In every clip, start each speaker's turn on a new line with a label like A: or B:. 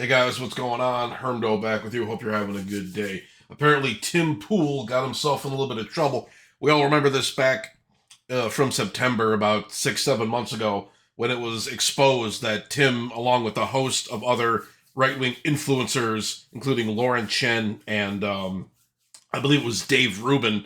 A: Hey guys, what's going on? Hermdo back with you. Hope you're having a good day. Apparently, Tim Pool got himself in a little bit of trouble. We all remember this back from September, about 6, 7 months ago, when it was exposed that Tim, along with a host of other right wing influencers, including Lauren Chen and I believe it was Dave Rubin,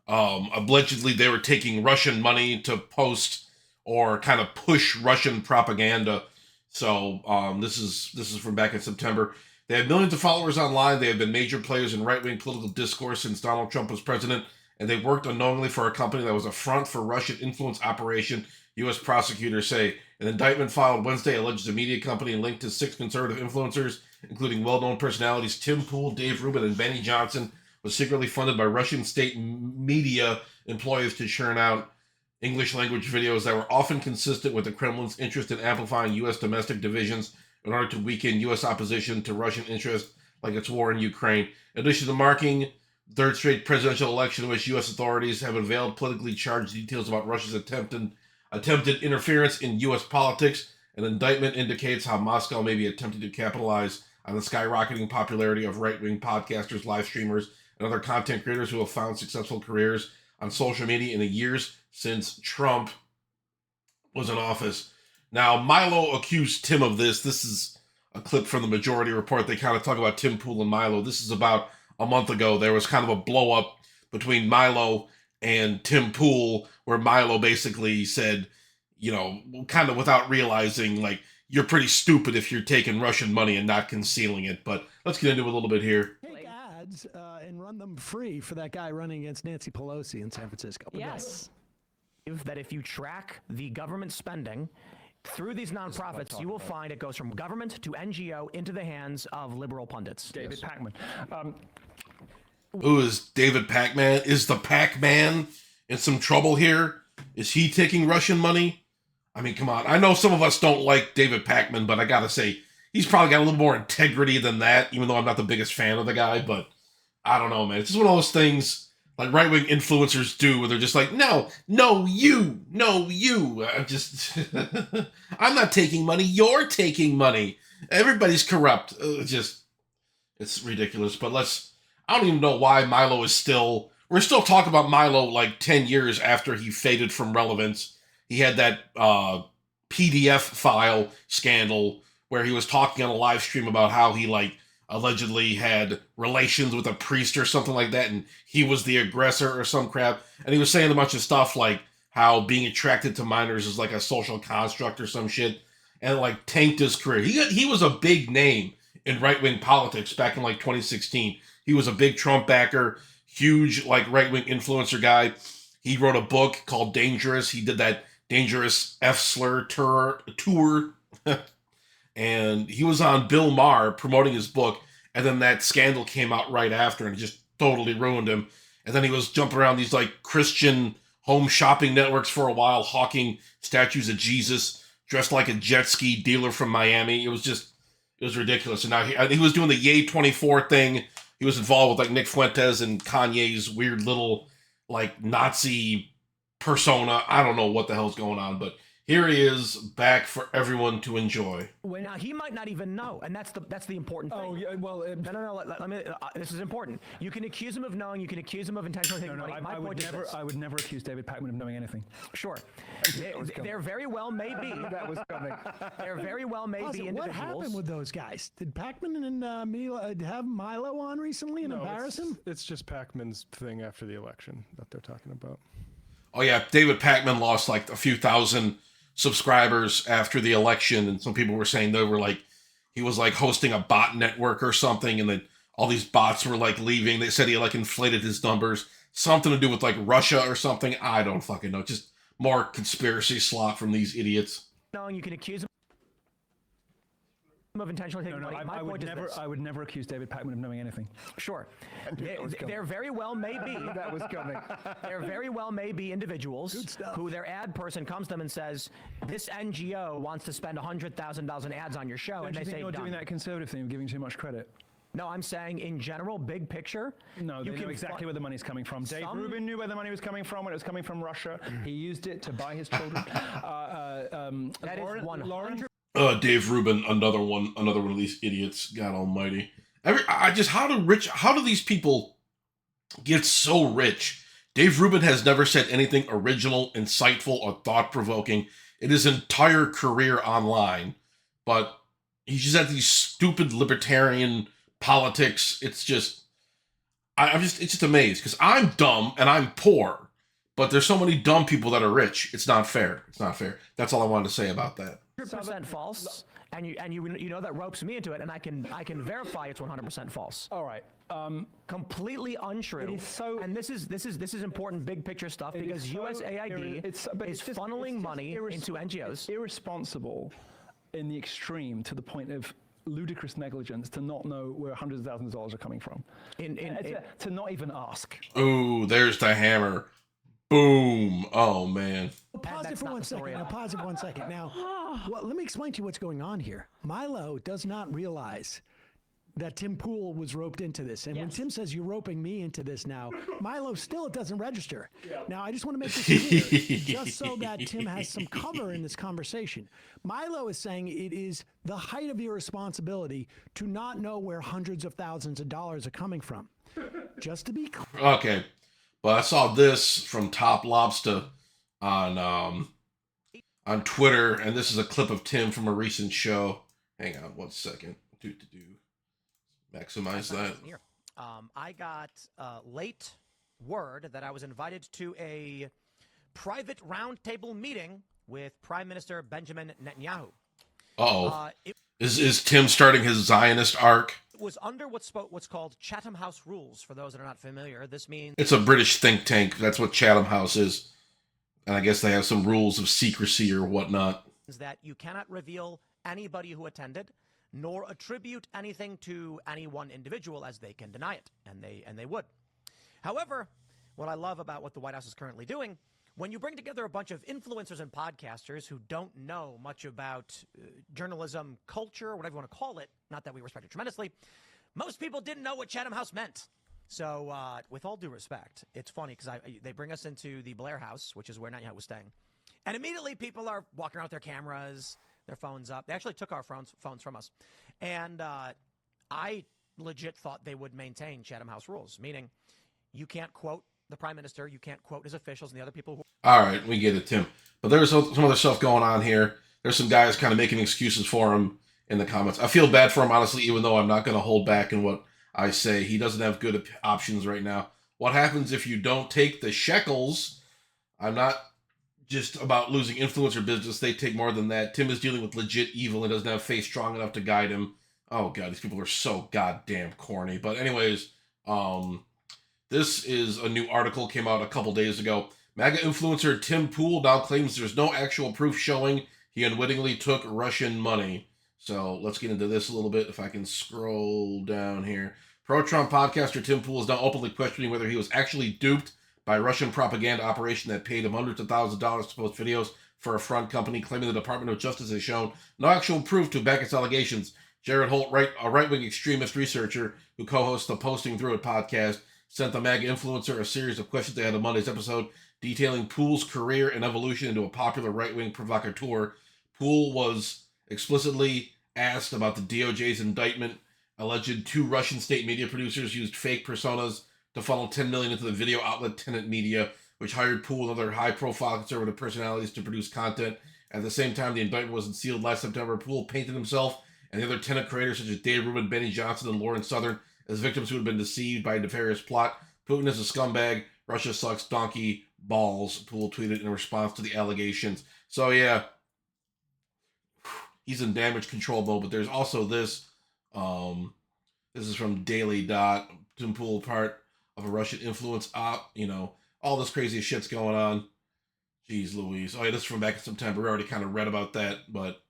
A: allegedly they were taking Russian money to post or kind of push Russian propaganda. So this is from back in September. They have millions of followers online. They have been major players in right-wing political discourse since Donald Trump was president, and they worked unknowingly for a company that was a front for Russian influence operation. U.S. prosecutors say an indictment filed Wednesday alleges a media company linked to 6 conservative influencers, including well-known personalities Tim Pool, Dave Rubin, and Benny Johnson, was secretly funded by Russian state media employees to churn out English language videos that were often consistent with the Kremlin's interest in amplifying U.S. domestic divisions in order to weaken U.S. opposition to Russian interests like its war in Ukraine. In addition to marking the third straight presidential election in which U.S. authorities have unveiled politically charged details about Russia's attempted interference in U.S. politics, an indictment indicates how Moscow may be attempting to capitalize on the skyrocketing popularity of right-wing podcasters, live streamers, and other content creators who have found successful careers on social media in the years since Trump was in office. Now, Milo accused Tim of this. This is a clip from the Majority Report. They kind of talk about Tim Pool and Milo. This is about a month ago. There was kind of a blow up between Milo and Tim Pool, where Milo basically said, you know, kind of without realizing, like, you're pretty stupid if you're taking Russian money and not concealing it. But let's get into it a little bit here.
B: Take ads and run them free for that guy running against Nancy Pelosi in San Francisco.
C: Yes. That if you track the government spending through these nonprofits, you will find it goes from government to NGO into the hands of liberal pundits.
D: David Pakman.
A: Who is David Pac-Man? Is the Pac-Man in some trouble here? Is he taking Russian money? I mean, come on. I know some of us don't like David Pac-Man, but I gotta say, he's probably got a little more integrity than that, even though I'm not the biggest fan of the guy, but I don't know, man. It's just one of those things like right-wing influencers do, where they're just like, no, you. I'm just, I'm not taking money. You're taking money. Everybody's corrupt. It's ridiculous. But I don't even know why Milo is we're still talking about Milo like 10 years after he faded from relevance. He had that PDF file scandal where he was talking on a live stream about how he allegedly had relations with a priest or something like that, and he was the aggressor or some crap. And he was saying a bunch of stuff like how being attracted to minors is like a social construct or some shit, and it tanked his career. He was a big name in right-wing politics back in 2016. He was a big Trump backer, huge right-wing influencer guy. He wrote a book called Dangerous. He did that Dangerous F Slur tour. And he was on Bill Maher promoting his book, and then that scandal came out right after and it just totally ruined him. And then he was jumping around these Christian home shopping networks for a while, hawking statues of Jesus, dressed like a jet ski dealer from Miami. It was ridiculous. And now he was doing the Yay 24 thing. He was involved with Nick Fuentes and Kanye's weird little Nazi persona. I don't know what the hell's going on, but here he is, back for everyone to enjoy.
C: Well, now he might not even know, and that's the important thing.
D: Oh, yeah, well...
C: No. Let me. This is important. You can accuse him of knowing. You can accuse him of intentionally taking money.
D: I would never accuse David Pakman of knowing anything.
C: Sure. There very well may be.
D: That was coming.
C: There very well may be individuals.
B: What happened with those guys? Did Pakman and Milo have Milo on recently and embarrass him?
D: It's just Pakman's thing after the election that they're talking about.
A: Oh yeah, David Pakman lost a few thousand subscribers after the election, and some people were saying he was hosting a bot network or something, and then all these bots were leaving. They said he inflated his numbers, something to do with Russia or something. I don't fucking know. Just more conspiracy slop from these idiots.
C: No, you can accuse him of intentionally taking money.
D: I would never accuse David Pakman of knowing anything.
C: Sure. There very well may be.
D: That was coming.
C: There very well may be individuals who their ad person comes to them and says, this NGO wants to spend $100,000 in ads on your show,
D: Don't
C: and
D: you
C: they
D: think
C: say,
D: you're
C: done.
D: doing that conservative thing of giving too much credit?
C: No, I'm saying in general, big picture.
D: No, they know exactly where the money's coming from. Dave Rubin knew where the money was coming from when it was coming from Russia. He used it to buy his children.
C: That is 100%.
A: Dave Rubin, another one of these idiots. God Almighty. How do these people get so rich? Dave Rubin has never said anything original, insightful, or thought-provoking in his entire career online, but he's just at these stupid libertarian politics. It's just, it's just amazed because I'm dumb and I'm poor, but there's so many dumb people that are rich. It's not fair. It's not fair. That's all I wanted to say about that.
C: 100% false, and you know that ropes me into it, and I can verify it's 100% false.
D: All right.
C: Completely untrue.
D: It is so,
C: and this is important big picture stuff because USAID is funneling money into NGOs.
D: Irresponsible in the extreme to the point of ludicrous negligence to not know where hundreds of thousands of dollars are coming from. To not even ask.
A: Ooh, there's the hammer. Boom. Oh, man.
B: Pause it for 1 second. Now, pause it for 1 second. Now, let me explain to you what's going on here. Milo does not realize that Tim Pool was roped into this. And when Tim says you're roping me into this now, Milo still doesn't register. Now, I just want to make this clear, just so that Tim has some cover in this conversation. Milo is saying it is the height of irresponsibility to not know where hundreds of thousands of dollars are coming from. Just to be clear.
A: Okay. But I saw this from Top Lobster on Twitter, and this is a clip of Tim from a recent show. Hang on 1 second. Maximize that.
E: I got late word that I was invited to a private roundtable meeting with Prime Minister Benjamin Netanyahu.
A: Is Tim starting his Zionist arc?
E: It was under what's called Chatham House rules. For those that are not familiar, this means
A: it's a British think tank. That's what Chatham House is. And I guess they have some rules of secrecy or whatnot.
E: That you cannot reveal anybody who attended, nor attribute anything to any one individual, as they can deny it, and they would. However, what I love about what the White House is currently doing, when you bring together a bunch of influencers and podcasters who don't know much about journalism culture, or whatever you want to call it, not that we respect it tremendously, most people didn't know what Chatham House meant. So with all due respect, it's funny because they bring us into the Blair House, which is where Netanyahu was staying, and immediately people are walking around with their cameras, their phones up. They actually took our phones from us. And I legit thought they would maintain Chatham House rules, meaning you can't quote the prime minister, you can't quote his officials and the other people.
A: All right, we get it, Tim. But there's some other stuff going on here. There's some guys kind of making excuses for him in the comments. I feel bad for him, honestly, even though I'm not going to hold back in what I say. He doesn't have good options right now. What happens if you don't take the shekels? I'm not just about losing influencer business. They take more than that. Tim is dealing with legit evil and doesn't have faith strong enough to guide him. Oh god, these people are so goddamn corny. But anyways, this is a new article, came out a couple days ago. MAGA influencer Tim Pool now claims there's no actual proof showing he unwittingly took Russian money. So let's get into this a little bit. If I can scroll down here. Pro-Trump podcaster Tim Pool is now openly questioning whether he was actually duped by a Russian propaganda operation that paid him hundreds of thousands of dollars to post videos for a front company, claiming the Department of Justice has shown no actual proof to back its allegations. Jared Holt, a right-wing extremist researcher who co-hosts the Posting Through It podcast, sent the MAGA influencer a series of questions ahead of Monday's episode, detailing Pool's career and evolution into a popular right-wing provocateur. Pool was explicitly asked about the DOJ's indictment. Alleged 2 Russian state media producers used fake personas to funnel $10 million into the video outlet Tenet Media, which hired Pool and other high-profile conservative personalities to produce content. At the same time, the indictment was unsealed last September. Pool painted himself and the other Tenet creators, such as Dave Rubin, Benny Johnson, and Lauren Southern, as victims who had been deceived by a nefarious plot. Putin is a scumbag. Russia sucks donkey balls, Pool tweeted in response to the allegations. So, yeah, he's in damage control mode, but there's also this. This is from Daily Dot. Tim Pool, part of a Russian influence op, all this crazy shit's going on. Jeez Louise. Oh yeah, this is from back in September. We already kind of read about that, but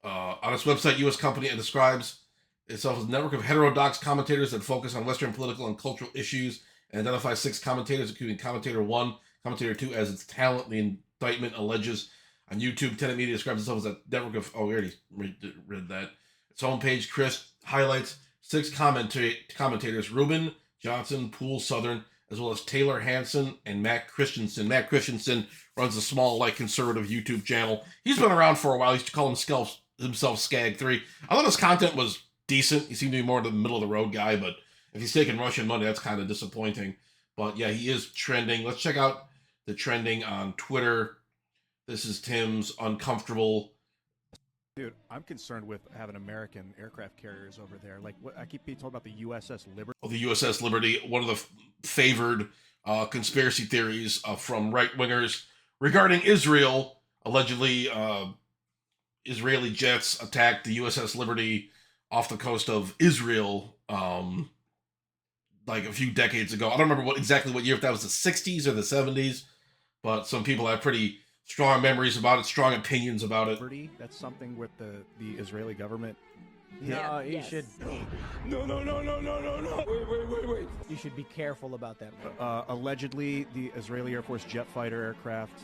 A: on its website, U.S. company, it describes itself as a network of heterodox commentators that focus on Western political and cultural issues and identify 6 commentators, including Commentator 1, Commentator 2, as its talent. The indictment alleges on YouTube, Tenet Media describes itself as a network of, we already read that. Its homepage, Chris highlights 6 commentators, Rubin, Johnson, Pool, Southern, as well as Taylor Hansen and Matt Christensen. Matt Christensen runs a small, conservative YouTube channel. He's been around for a while. He used to call himself himself Skag 3. I thought his content was decent. He seemed to be more the middle of the road guy, but if he's taking Russian money, that's kind of disappointing. But yeah, he is trending. Let's check out the trending on Twitter. This is Tim's uncomfortable.
F: Dude, I'm concerned with having American aircraft carriers over there. Like, what I keep being told about the USS Liberty.
A: Oh, the USS Liberty, one of the favored conspiracy theories from right-wingers regarding Israel. Allegedly, Israeli jets attacked the USS Liberty off the coast of Israel like a few decades ago. I don't remember exactly what year, if that was the 60s or the 70s, but some people have pretty strong memories about it, strong opinions about it.
F: Liberty, that's something with the Israeli government.
E: No, you
G: yes.
E: should.
F: No. Wait.
E: You should be careful about that.
F: Allegedly, the Israeli Air Force jet fighter aircraft.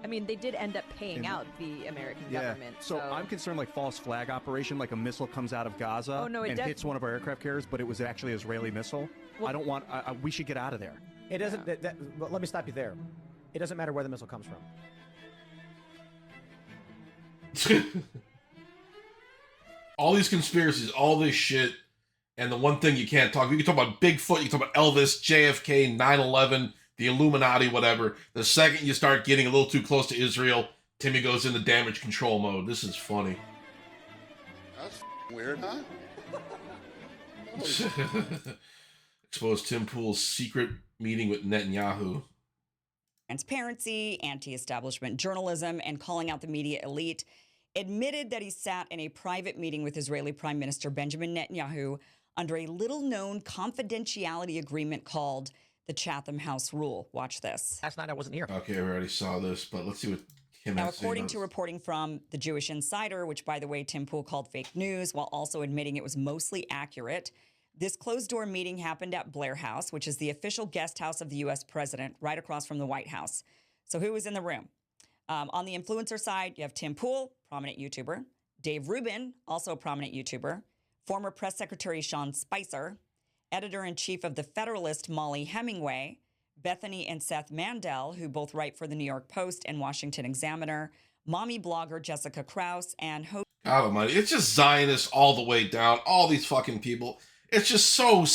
G: I mean, they did end up paying out the American government.
F: So I'm concerned, like, false flag operation, like a missile comes out of Gaza and hits one of our aircraft carriers, but it was actually an Israeli missile. Well, I don't want. we should get out of there.
E: It doesn't. But let me stop you there. It doesn't matter where the missile comes from.
A: All these conspiracies, all this shit, and the one thing you can't talk. You can talk about Bigfoot, you can talk about Elvis, JFK, 9/11, the Illuminati, whatever. The second you start getting a little too close to Israel, Timmy goes into damage control mode. This is funny.
H: That's weird, huh?
A: Expose Tim Pool's secret meeting with Netanyahu.
I: Transparency, anti-establishment journalism, and calling out the media elite, admitted that he sat in a private meeting with Israeli Prime Minister Benjamin Netanyahu under a little-known confidentiality agreement called the Chatham House Rule. Watch this.
E: Last night I wasn't here.
A: Okay, we already saw this, but let's see what Kim
I: Now,
A: has to say
I: according
A: about
I: to
A: this.
I: reporting from the Jewish Insider, which, by the way, Tim Pool called fake news, while also admitting it was mostly accurate, this closed-door meeting happened at Blair House, which is the official guest house of the U.S. president, right across from the White House. So who was in the room? On the influencer side, you have Tim Pool, prominent YouTuber, Dave Rubin, also a prominent YouTuber, former press secretary Sean Spicer, editor-in-chief of The Federalist Molly Hemingway, Bethany and Seth Mandel, who both write for the New York Post and Washington Examiner, mommy blogger Jessica Krause, and host...
A: God almighty, it's just Zionists all the way down, all these fucking people. It's just so...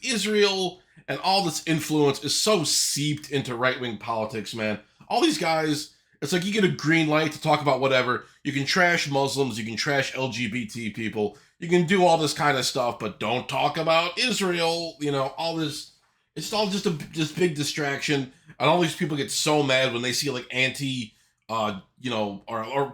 A: Israel and all this influence is so seeped into right-wing politics, man. All these guys... It's like you get a green light to talk about whatever. You can trash Muslims, you can trash LGBT people, you can do all this kind of stuff, but don't talk about Israel, you know, all this. It's all just this big distraction. And all these people get so mad when they see like anti, or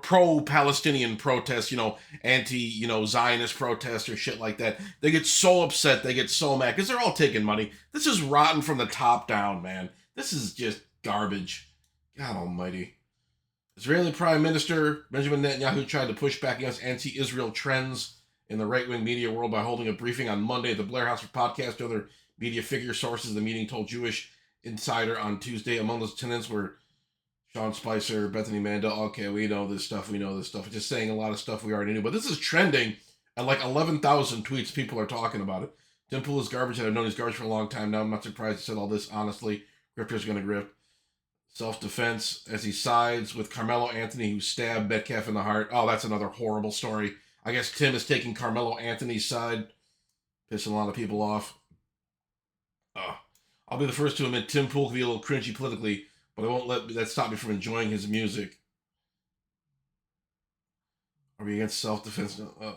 A: pro-Palestinian protests, anti, Zionist protests or shit like that. They get so upset, they get so mad, because they're all taking money. This is rotten from the top down, man. This is just garbage. God almighty. Israeli Prime Minister Benjamin Netanyahu tried to push back against anti-Israel trends in the right-wing media world by holding a briefing on Monday at the Blair House for podcast. Other media figure sources, the meeting told Jewish Insider on Tuesday. Among those attendants were Sean Spicer, Bethany Mandel. Okay, we know this stuff. It's just saying a lot of stuff we already knew. But this is trending, and like 11,000 tweets, people are talking about it. Tim Pool is garbage. I've known he's garbage for a long time now. I'm not surprised he said all this, honestly. Grifter's going to grift. Self-defense as he sides with Carmelo Anthony, who stabbed Metcalf in the heart. Oh, that's another horrible story. I guess Tim is taking Carmelo Anthony's side, pissing a lot of people off. I'll be the first to admit Tim Pool can be a little cringy politically, but I won't let that stop me from enjoying his music. Are we against self-defense? No.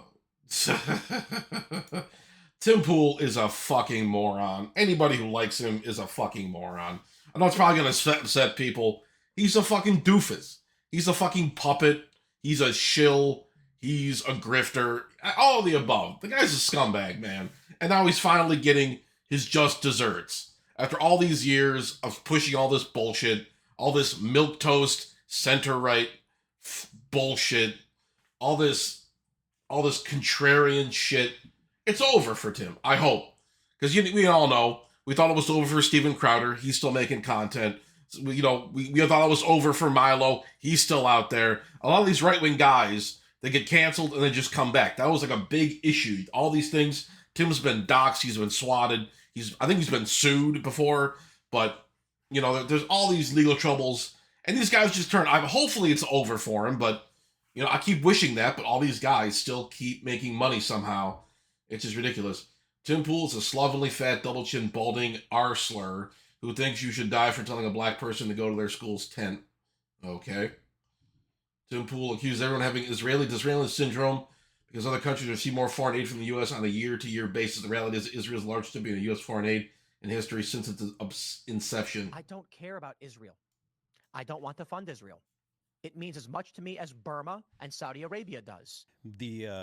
A: Tim Pool is a fucking moron. Anybody who likes him is a fucking moron. I know it's probably going to upset people. He's a fucking doofus. He's a fucking puppet. He's a shill. He's a grifter. All of the above. The guy's a scumbag, man. And now he's finally getting his just desserts. After all these years of pushing all this bullshit, all this milquetoast, center-right bullshit, all this contrarian shit, it's over for Tim. I hope. Because we all know. We thought it was over for Steven Crowder. He's still making content. We thought it was over for Milo. He's still out there. A lot of these right-wing guys, they get canceled and they just come back. That was like a big issue. All these things. Tim's been doxxed. He's been swatted. I think he's been sued before. But, there's all these legal troubles. And these guys just hopefully it's over for him. But You know, I keep wishing that, but all these guys still keep making money somehow. It's just ridiculous. Tim Pool is a slovenly, fat, double-chin, balding arslur who thinks you should die for telling a black person to go to their school's tent. Okay. Tim Pool accused everyone of having Disraeli syndrome because other countries receive more foreign aid from the U.S. on a year-to-year basis. The reality is Israel's largest recipient of U.S. foreign aid in history since its inception.
E: I don't care about Israel. I don't want to fund Israel. It means as much to me as Burma and Saudi Arabia does.
J: The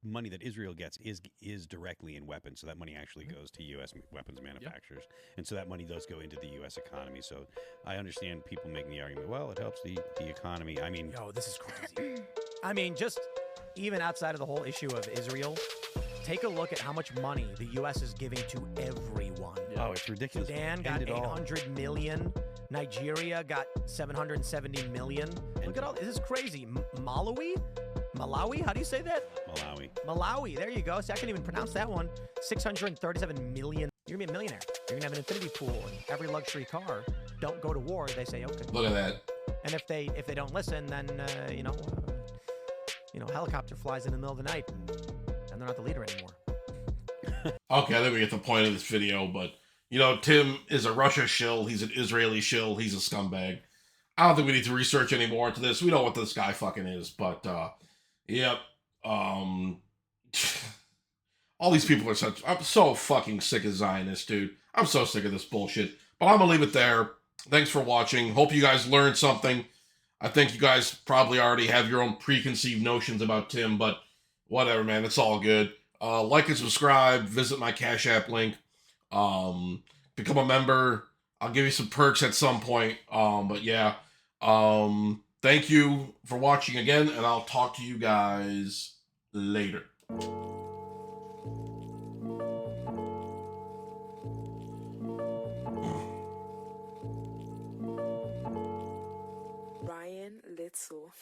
J: money that Israel gets is directly in weapons, so that money actually goes to U.S. weapons manufacturers, and so that money does go into the U.S. economy. So I understand people making the argument, well, it helps the economy. I mean,
E: yo, this is crazy. I mean, just even outside of the whole issue of Israel, take a look at how much money the U.S. is giving to everyone.
J: Oh, it's ridiculous.
E: Sudan got 800 million. Nigeria got 770 million. Look at all this. This is crazy. Malawi? How do you say that? Malawi. There you go. See, I can't even pronounce that one. 637 million. You're going to be a millionaire. You're going to have an infinity pool in every luxury car. Don't go to war. They say, okay.
A: Look at that.
E: And if they don't listen, then, helicopter flies in the middle of the night and they're not the leader anymore.
A: Okay, I think we get the point of this video, but, Tim is a Russia shill. He's an Israeli shill. He's a scumbag. I don't think we need to research any more into this. We know what this guy fucking is, but, yep. All these people are I'm so fucking sick of Zionists, dude. I'm so sick of this bullshit. But I'm gonna leave it there. Thanks for watching. Hope you guys learned something. I think you guys probably already have your own preconceived notions about Tim, but whatever, man. It's all good. Like and subscribe. Visit my Cash App link. Become a member. I'll give you some perks at some point. But yeah. Thank you for watching again, and I'll talk to you guys later.
K: Ryan Little.